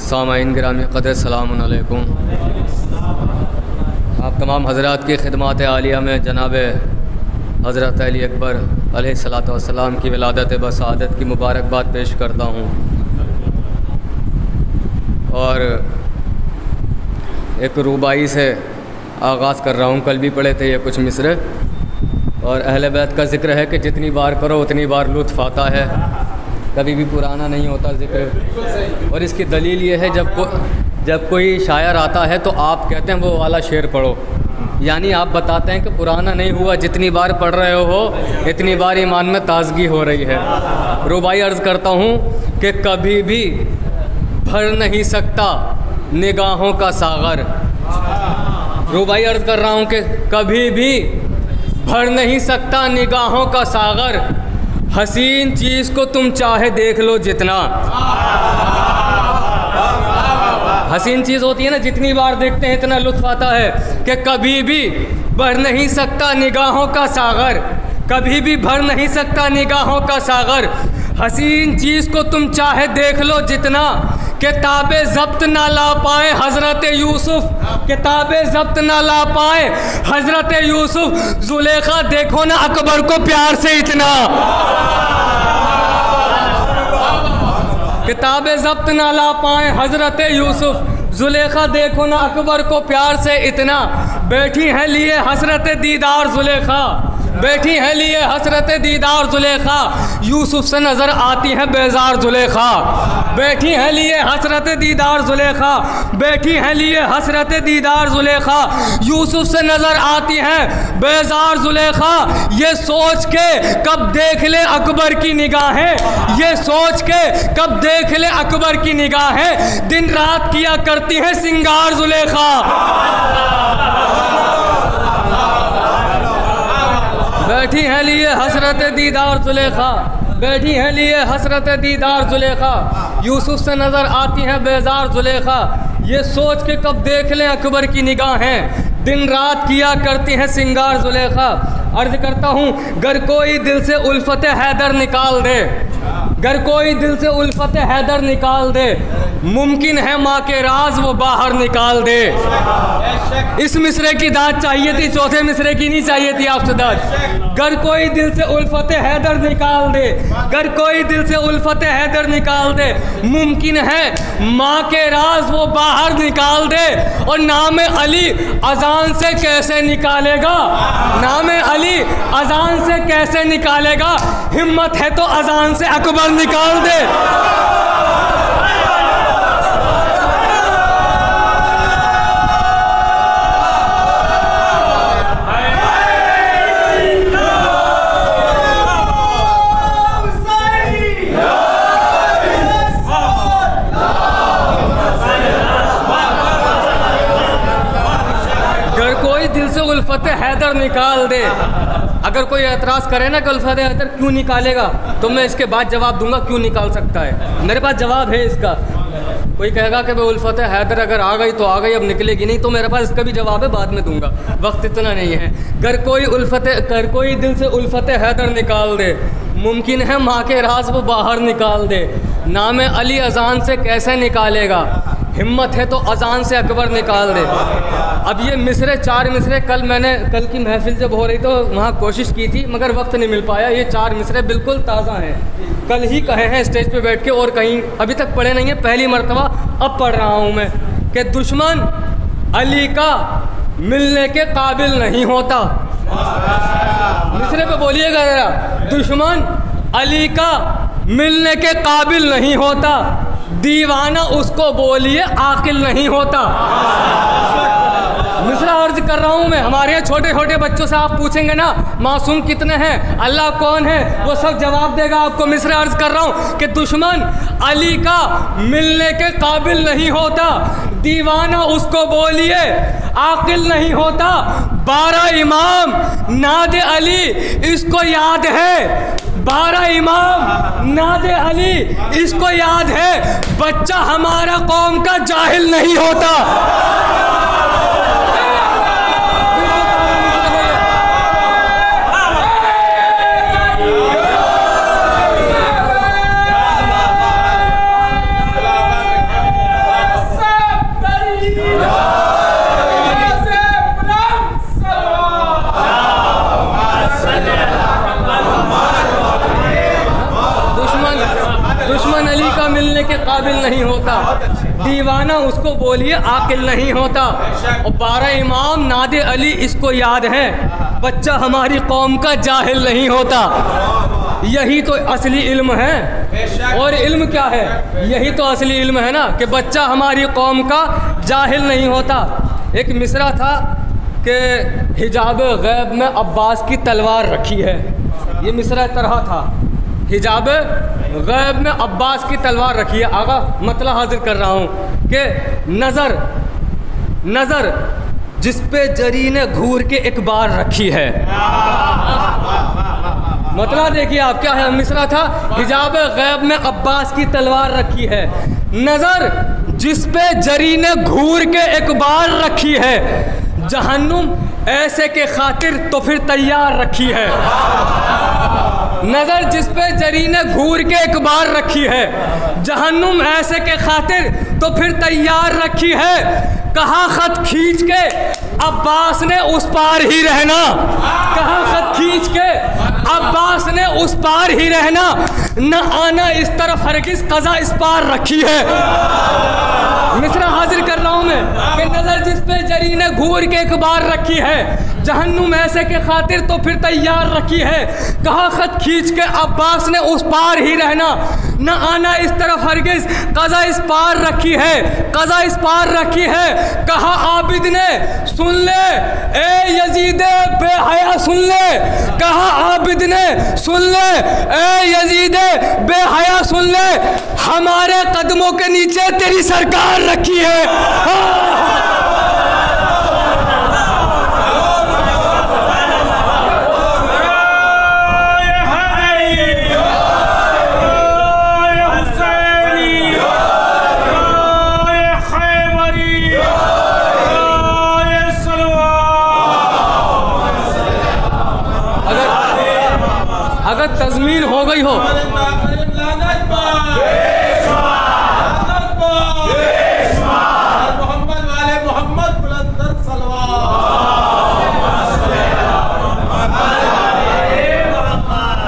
सामाईन गिरामी क़द्र सलामुन अलैकुम। आप तमाम हज़रात की खिदमत आलिया में जनाब हज़रत अली अकबर अलैहिस्सलातु वस्सलाम की विलादत बसादत की मुबारकबाद पेश करता हूँ और एक रूबाई से आगाज़ कर रहा हूँ। कल भी पढ़े थे ये कुछ मिसरे, और अहले बैत का ज़िक्र है कि जितनी बार करो उतनी बार लुत्फ़ आता है, कभी भी पुराना नहीं होता ज़िक्र। और इसकी दलील ये है, जब कोई शायर आता है तो आप कहते हैं वो वाला शेर पढ़ो, यानी आप बताते हैं कि पुराना नहीं हुआ, जितनी बार पढ़ रहे हो इतनी बार ईमान में ताज़गी हो रही है। रुबाई अर्ज़ करता हूँ कि कभी भी भर नहीं सकता निगाहों का सागर। रुबाई अर्ज़ कर रहा हूँ कि कभी भी भर नहीं सकता निगाहों का सागर, हसीन चीज़ को तुम चाहे देख लो जितना। हसीन चीज़ होती है ना, जितनी बार देखते हैं इतना लुत्फ़ आता है कि कभी भी भर नहीं सकता निगाहों का सागर, कभी भी भर नहीं सकता निगाहों का सागर, हसीन चीज़ को तुम चाहे देख लो जितना। किताबे ज़ब्त ना ला पाए हज़रत यूसुफ, किताबे ज़ब्त ना ला पाए हज़रत यूसुफ, ज़ुलेखा देखो ना अकबर को प्यार से इतना। किताबे ज़ब्त ना ला पाए हज़रत यूसुफ, ज़ुलेखा देखो ना अकबर को प्यार से इतना। बैठी है लिए हसरत दीदार ज़ुलेखा, बैठी है लिए हसरत दीदार ज़ुलेखा, यूसुफ से नज़र आती है बेजार ज़ुलेखा। बैठी है लिए हसरत दीदार ज़ुलेखा, बैठी है लिए हसरत दीदार ज़ुलेखा, यूसुफ से नज़र आती है बेजार ज़ुलेखा। ये सोच के कब देख ले अकबर की निगाहें, ये सोच के कब देख ले अकबर की निगाहें, दिन रात किया करती है सिंगार ज़ुलेखा। बैठी है लिए हसरत दीदार ज़ुलेखा, बैठी है लिए हसरत दीदार ज़ुलेखा, यूसुफ से नज़र आती है बेजार ज़ुलेखा। ये सोच के कब देख लें अकबर की निगाहें, दिन रात किया करती हैं सिंगार ज़ुलेखा। अर्ज़ करता हूँ गर कोई दिल से उल्फत हैदर निकाल दे, गर कोई दिल से उल्फत हैदर निकाल दे, मुमकिन है माँ के राज वो बाहर निकाल दे। इस मिसरे की दाद चाहिए थी, चौथे मिसरे की नहीं चाहिए थी आपसे दाद। गर कोई दिल से उल्फत हैदर निकाल दे, गर कोई दिल से उल्फत हैदर निकाल दे, मुमकिन है माँ के राज वो बाहर निकाल दे। और नाम अली अजान से कैसे निकालेगा, नाम अली अजान से कैसे निकालेगा, हिम्मत है तो अजान से अकबर निकाल दे। उल्फत हैदर निकाल दे। अगर कोई एतराज़ करे ना कि उल्फत हैदर क्यों निकालेगा, तो मैं इसके बाद जवाब दूंगा क्यों निकाल सकता है। मेरे पास जवाब है इसका। कोई कहेगा कि भाई उल्फत हैदर अगर आ गई तो आ गई, अब निकलेगी नहीं, तो मेरे पास इसका भी जवाब है, बाद में दूंगा, वक्त इतना नहीं है। गर कोई दिल से उल्फत हैदर निकाल दे, मुमकिन है माँ के राज वो बाहर निकाल दे। नाम अली अजान से कैसे निकालेगा, हिम्मत है तो अजान से अकबर निकाल दे। अब ये मिसरे, 4 मिसरे कल की महफिल जब हो रही तो वहाँ कोशिश की थी, मगर वक्त नहीं मिल पाया। ये 4 मिसरे बिल्कुल ताज़ा हैं, कल ही कहे हैं स्टेज पे बैठ के, और कहीं अभी तक पढ़े नहीं हैं, पहली मर्तबा अब पढ़ रहा हूँ मैं। कि दुश्मन अली का मिलने के काबिल नहीं होता। मिसरे पे बोलिएगा ज़रा, दुश्मन अली का मिलने के काबिल नहीं होता, दीवाना उसको बोलिए आकिल नहीं होता। मिसरा अर्ज कर रहा हूँ मैं। हमारे यहाँ छोटे छोटे बच्चों से आप पूछेंगे ना मासूम कितने हैं, अल्लाह कौन है, वो सब जवाब देगा आपको। मिसरा अर्ज कर रहा हूँ कि दुश्मन अली का मिलने के काबिल नहीं होता, दीवाना उसको बोलिए आकिल नहीं होता। 12 इमाम नाद अली इसको याद है, 12 इमाम नाद अली इसको याद है, बच्चा हमारा कौम का जाहिल नहीं होता। काबिल नहीं होता, दीवाना उसको बोलिए आकिल नहीं होता। और 12 इमाम नादे अली इसको याद है, बच्चा हमारी कौम का जाहिल नहीं होता। यही तो असली इल्म है। और इल्म क्या है? यही तो असली इल्म है ना, कि बच्चा हमारी कौम का जाहिल नहीं होता। एक मिसरा था कि हिजाब गैब में अब्बास की तलवार रखी है। ये मिसरा तरह था, हिजाब गैब में अब्बास की तलवार रखी है। आगा मतलब हाजिर कर रहा हूँ कि नज़र जिस पे जरी ने घूर के एक बार रखी है। मतलब देखिए आप, क्या है मिसरा था, हिजाब गैब में अब्बास की तलवार रखी है, नज़र जिस पे जरी ने घूर के एक बार रखी है, जहन्नुम ऐसे के खातिर तो फिर तैयार रखी है। नज़र जिस पे जरी ने घूर के एक बार रखी है, जहन्नुम ऐसे के खातिर तो फिर तैयार रखी है। कहा खत खींच के अब्बास ने उस पार ही रहना, कहा खत खींच के अब्बास ने उस पार ही रहना, न आना इस तरफ हरगिज़ कज़ा इस पार रखी है। मिसरा हाजिर कर रहा हूँ मैं कि नज़र जिस पे जरी ने घूर के एक बार रखी है, जहन्नुम ऐसे के खातिर तो फिर तैयार रखी है। कहा खत खींच के अब्बास ने उस पार ही रहना, न आना इस तरफ हरगिज़ कज़ा इस पार रखी है, कज़ा इस पार रखी है। कहा आबिद ने सुन ले ए यजीद बेहया सुन ले, कहा आबिद ने सुन ले ए यजीद बेहया सुन ले, हमारे कदमों के नीचे तेरी सरकार रखी है। अगर तज़मीन हो गई हो,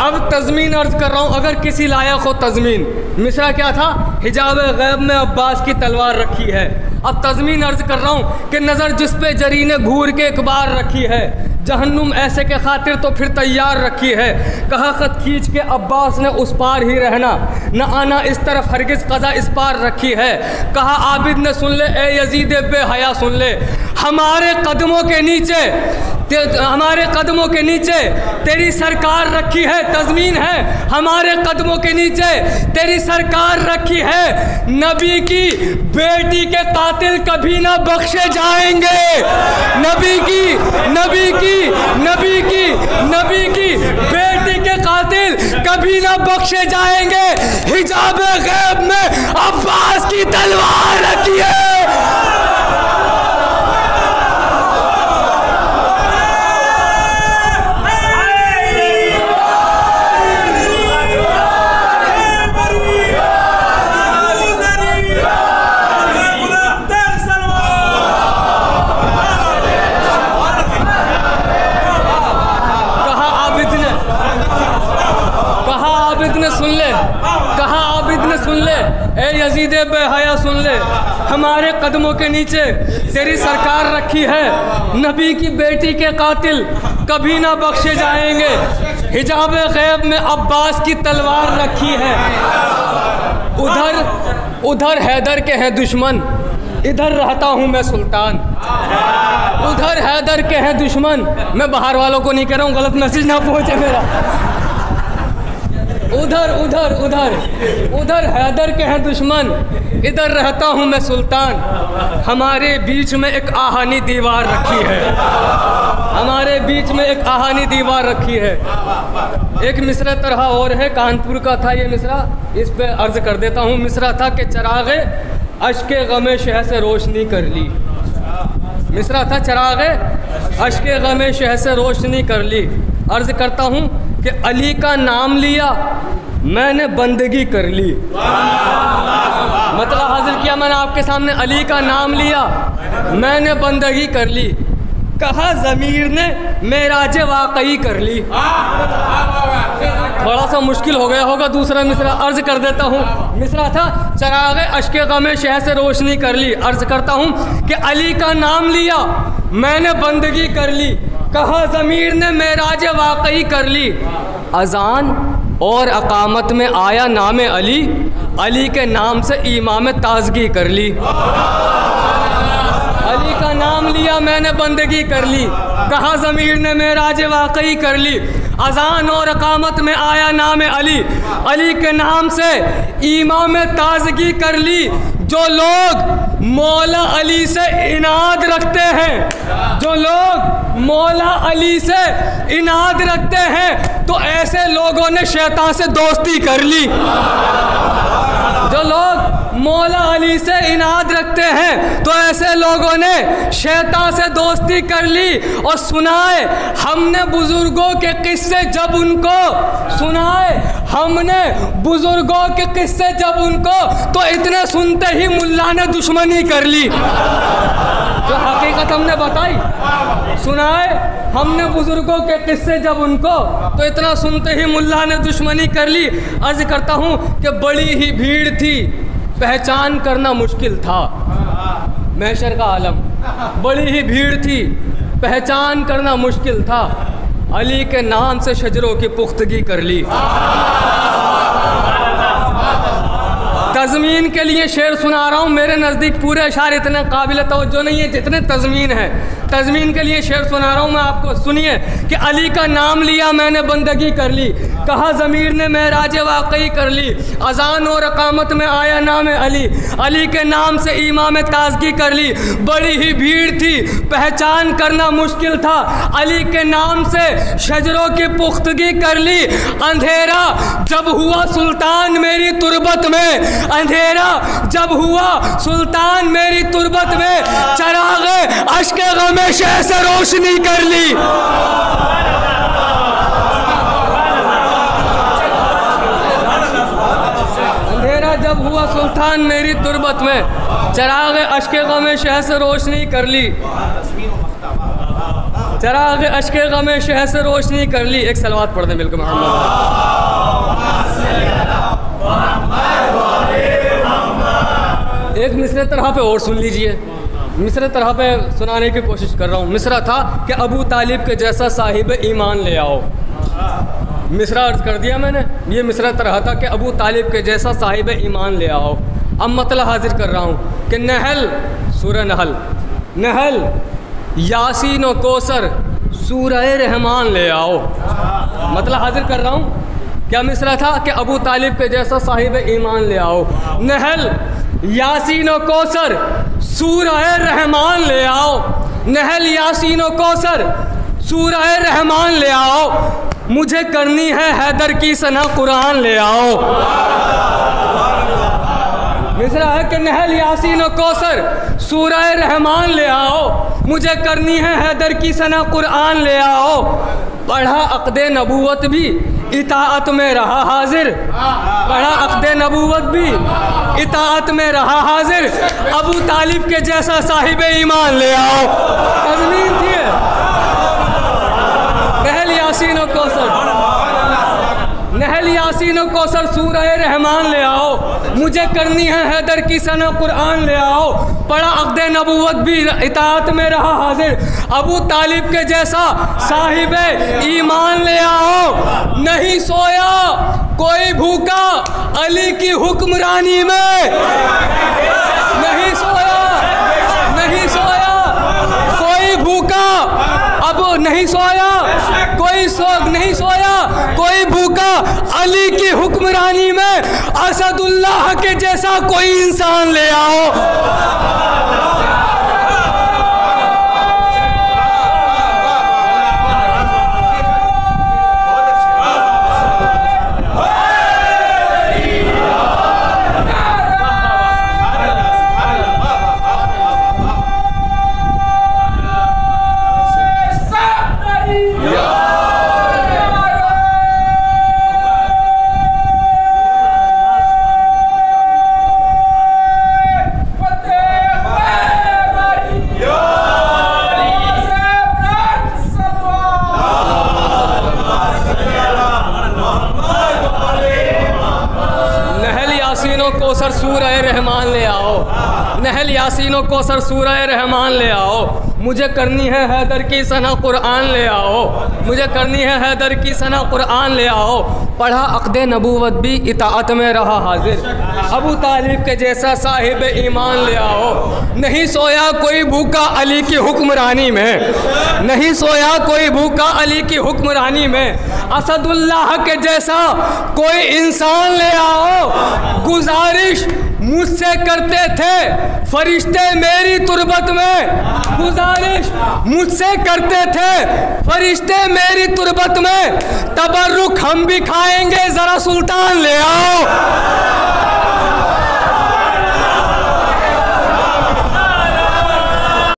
अब तज़मीन अर्ज कर रहा हूँ, अगर किसी लायक हो तज़मीन। मिसरा क्या था? हिजाब गैब में अब्बास की तलवार रखी है। अब तज़मीन अर्ज कर रहा हूँ कि नज़र जिस पे जरी ने घूर के एक बार रखी है, जहन्नुम ऐसे के खातिर तो फिर तैयार रखी है। कहा खत खींच के अब्बास ने उस पार ही रहना, न आना इस तरफ हरगिज़ कज़ा इस पार रखी है। कहा आबिद ने सुन ले ए यजीद बेहया सुन ले, हमारे कदमों के नीचे हमारे कदमों के नीचे तेरी सरकार रखी है। तज़मीन है, हमारे कदमों के नीचे तेरी सरकार रखी है। नबी की बेटी के कातिल कभी ना बख्शे जाएंगे, नबी की बेटी के कातिल कभी ना बख्शे जाएंगे। हिजाब गैब में अब्बास की तलवार रखी है। ए यजीद बेहया सुन ले, हमारे कदमों के नीचे तेरी सरकार रखी है। नबी की बेटी के कातिल कभी ना बख्शे जाएंगे। हिजाब गैब में अब्बास की तलवार रखी है। उधर हैदर के हैं दुश्मन, इधर रहता हूँ मैं सुल्तान। उधर हैदर के हैं दुश्मन, मैं बाहर वालों को नहीं कह रहा हूँ, गलत मैसेज ना पहुँचे मेरा। उधर हैदर के हैं दुश्मन, इधर रहता हूँ मैं सुल्तान। हमारे बीच में एक आहानी दीवार रखी है, हमारे बीच में एक आहानी दीवार रखी है। एक मिसरा तरह और है, कानपुर का था ये मिसरा, इस पे अर्ज कर देता हूँ। मिसरा था कि चरागे अश्के गमे शह से रोशनी कर ली। मिसरा था चरागे अश्के गमे शह से रोशनी कर ली। अर्ज करता हूँ कि अली का नाम लिया मैंने बंदगी कर ली। मतलब हाजिर किया मैंने आपके सामने, अली का नाम लिया मैंने बंदगी कर ली। कहा ज़मीर ने मेराज वाकई कर ली। थोड़ा सा मुश्किल हो गया होगा दूसरा मिसरा, अर्ज कर देता हूँ। मिसरा था चराग़े अश्के ग़म शह से रोशनी कर ली। अर्ज करता हूँ कि अली का नाम लिया मैंने बंदगी कर ली, कहा ज़मीर ने मेराज वाकई कर ली। अज़ान और अकामत में आया नाम अली, अली के नाम से इमाम ताज़गी कर ली। अली का नाम लिया मैंने बंदगी कर ली, कहा ज़मीर ने मेराज वाकई कर ली। अज़ान और अकामत में आया नाम अली, अली के नाम से इमाम ताज़गी कर ली। जो लोग मौला अली से इनाद रखते हैं, जो लोग मौला अली से इनाद रखते हैं, तो ऐसे लोगों ने शैतान से दोस्ती कर ली। जो लोग मौला अली से इनाद रखते हैं तो ऐसे लोगों ने शैतान से दोस्ती कर ली। और सुनाए हमने बुजुर्गों के किस्से जब उनको, सुनाए हमने बुजुर्गों के किस्से जब उनको, तो इतने सुनते ही मुल्ला ने दुश्मनी कर ली। जो हकीकत हमने बताई, सुनाए हमने बुजुर्गों के किस्से जब उनको, तो इतना सुनते ही मुल्ला ने दुश्मनी कर ली। अर्ज करता हूँ कि बड़ी ही भीड़ थी, पहचान करना मुश्किल था। महशर का आलम, बड़ी ही भीड़ थी, पहचान करना मुश्किल था। अली के नाम से शजरों की पुख्तगी कर ली। तज़मीन के लिए शेर सुना रहा हूँ। मेरे नज़दीक पूरे अशार इतने काबिल तवज्जो नहीं है जितने तज़मीन है। तज़मीन के लिए शेर सुना रहा हूँ मैं आपको, सुनिए कि अली का नाम लिया मैंने बंदगी कर ली, कहा ज़मीर ने मेराज वाकई कर ली। अज़ान और अकामत में आया नाम अली, अली के नाम से इमाम ताज़गी कर ली। बड़ी ही भीड़ थी, पहचान करना मुश्किल था। अली के नाम से शजरों की पुख्तगी कर ली। अंधेरा जब हुआ सुल्तान मेरी तुरबत में, अंधेरा जब हुआ सुल्तान मेरी तुरबत में, चराग़े अश्के ग़म शह से रोशनी कर ली। अंधेरा जब हुआ सुल्तान मेरी तुरबत में, चराग़े अश्के ग़म शह से रोशनी कर ली। चराग़े अश्के ग़म शह से रोशनी कर ली। एक सलवात पढ़ दें मिलकर मोहम्मद। एक मिसरे तरह पे और सुन लीजिए, मिसरे तरह पे सुनाने की कोशिश कर रहा हूँ। मिसरा था कि अबू तालिब के जैसा साहिब ईमान ले आओ। मिसरा अर्ज कर दिया मैंने, ये मिसरा तरह था कि अबू तालिब के जैसा साहिब ईमान ले आओ। अब मतलब हाजिर कर रहा हूँ कि नहल, सूरह नहल, नहल, यासीन और कौसर, सूरह रहमान ले आओ। मतलब हाजिर कर रहा हूँ। क्या मिसरा था कि अबू तालिब के जैसा साहिब ईमान ले आओ। नहल, यासीन और कौसर, सूरह रहमान ले आओ। नहल, यासीन और कौसर, सूरह रहमान ले आओ। मुझे करनी है हैदर की सना कुरान ले आओ। मिसरा है कि नहल, यासीन और कौसर, सूरह रहमान ले आओ। मुझे करनी है हैदर की सना कुरान ले आओ। पढ़ा अक़्दे नबूवत भी इताअत में रहा हाजिर, पढ़ा अक़्दे नबूवत भी इताअत में रहा हाजिर। अबू तालिब के जैसा साहिब ईमान ले आओ। तज़मीन थी नहल, यासीन और कौसर, नहल, यासीन और कौसर, सूरह रहमान ले आओ। मुझे करनी है हैदर की सना कुरान ले आओ। पढ़ा अक़्दे नबूवत भी इताअत में रहा हाजिर। अबू तालिब के जैसा साहिब ईमान ले आओ। नहीं सोया कोई भूखा अली की हुक्मरानी में, नहीं सोया, नहीं सोया कोई भूखा, अब नहीं सोया कोई नहीं सोया कोई भूखा अली की हुक्मरानी में। असदुल्लाह के जैसा कोई इंसान ले आओ। ले आओ, नहल यासीनो कौसर सूरह रहमान ले आओ, मुझे करनी है हैदर की सना कुरान ले आओ, मुझे करनी है हैदर की सना कुरान ले आओ। पढ़ा अक़्दे नबूवत भी इताअत में रहा हाजिर, अबू तालिब के जैसा साहिब ईमान ले आओ। नहीं सोया कोई भूखा अली की हुक्मरानी में, नहीं सोया कोई भूखा अली की हुक्मरानी में, असदुल्लाह के जैसा कोई इंसान ले आओ। गुजारिश मुझसे करते थे फरिश्ते मेरी तुरबत में, गुजारिश मुझसे करते थे फरिश्ते मेरी तुरबत में, तबर्रुक हम भी खाएंगे जरा सुल्तान ले आओ।